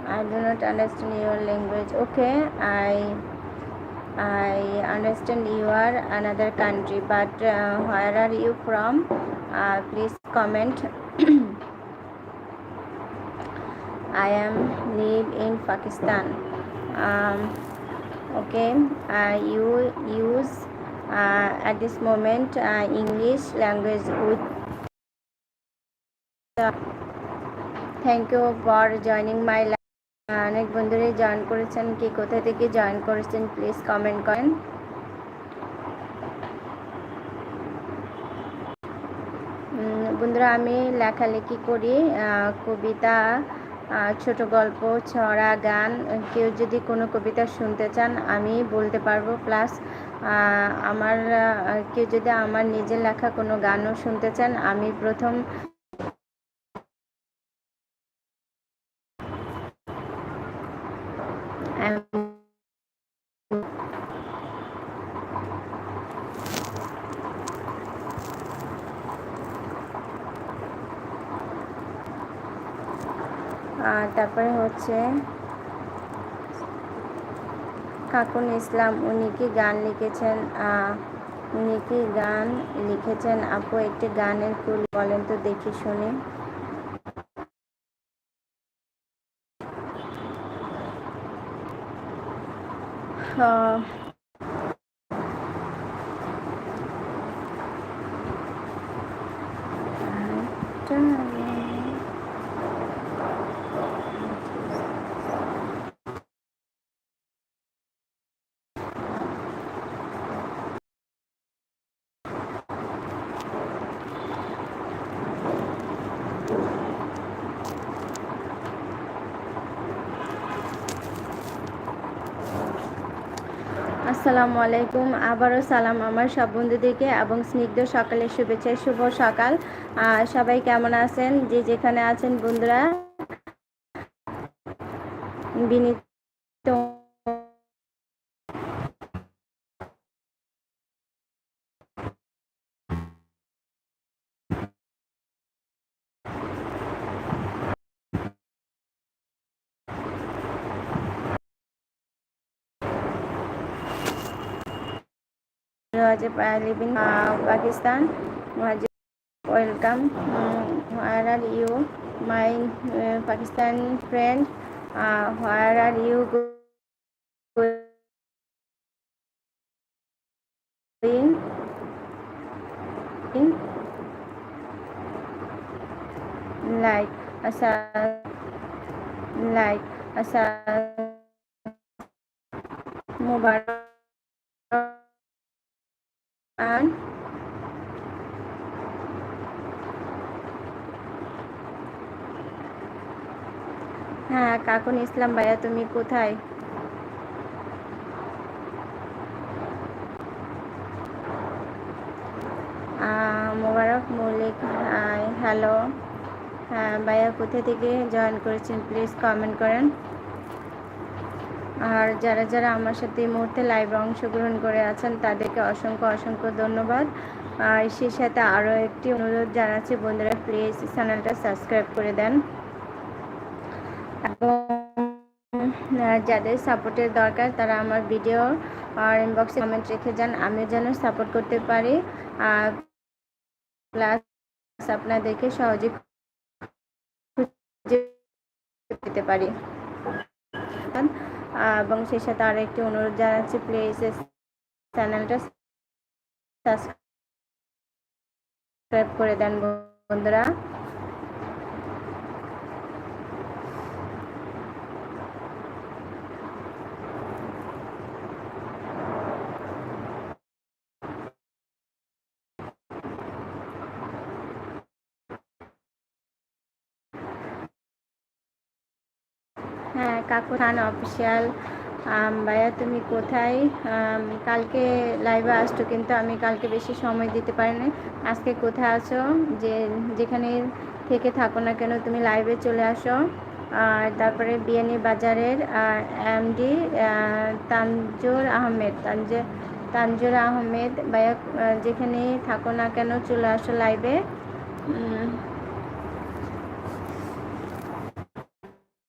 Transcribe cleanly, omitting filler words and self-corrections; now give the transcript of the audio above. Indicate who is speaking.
Speaker 1: I do not understand your language. Okay, I understand you are another country, but where are you from? Please comment. I am live in Pakistan. Okay, you use at this moment English language with. Thank you for joining my live. অনেক বন্ধুরাই join করেছেন, কি কোথা থেকে join করেছেন please comment করেন। বন্ধুরা আমি লেখালেখি করি, কবিতা, ছোট গল্প, ছড়া, গান। কেউ যদি কোনো কবিতা শুনতে চান আমি বলতে পারবো, প্লাস আমার কেউ যদি আমার নিজের লেখা কোনো গানও শুনতে চান আমি প্রথম তারপরে হচ্ছে কাকুন ইসলাম, উনি কি গান লিখেছেন? আপু একটি গানের কুলি বলেন তো দেখি শুনি। আসসালামু আলাইকুম, আবারও সালাম আমার সব বন্ধুদেরকে এবং স্নিগ্ধ সকালের শুভেচ্ছা। শুভ সকাল, সবাই কেমন আছেন? যে যেখানে আছেন বন্ধুরা বিনীত live in Pakistan. Welcome. Where are you, my Pakistan friend? Where are you going? Like asa Mubarak and হ্যাঁ কাকুন ইসলাম ভাইয়া তুমি কোথায়? মোবারক মৌলিক, হ্যালো। হ্যাঁ ভাইয়া কোথা থেকে জয়েন করেছেন প্লিজ কমেন্ট করেন। আর যারা যারা আমার সাথে এই মুহূর্তে লাইভে অংশগ্রহণ করে আছেন তাদেরকে অসংখ্য ধন্যবাদ। আর সেই সাথে আরও একটি অনুরোধ জানাচ্ছি বন্ধুরা প্লিজ চ্যানেলটা সাবস্ক্রাইব করে দেন এবং যাদের সাপোর্টের দরকার তারা আমার ভিডিও আর ইনবক্সে কমেন্ট রেখে যান, আমিও যেন সাপোর্ট করতে পারি আর প্লাস আপনাদেরকে সহজে খুঁজে পেতে পারি। এবং সেই সাথে আরও একটি অনুরোধ জানাচ্ছি প্লিজ চ্যানেলটা সাবস্ক্রাইব করে দেন বন্ধুরা। হ্যাঁ কাকু খান অফিসিয়াল ভাইয়া তুমি কোথায়? কালকে লাইভে আসছো কিন্তু আমি কালকে বেশি সময় দিতে পারিনি। আজকে কোথায় আছো? যেখানে থেকে থাকো না কেন তুমি লাইভে চলে আসো। তারপরে বিয়ানী বাজারের এমডি তানজুর আহমেদ ভাইয়া যেখানে থাকো না কেন চলে আসো লাইভে।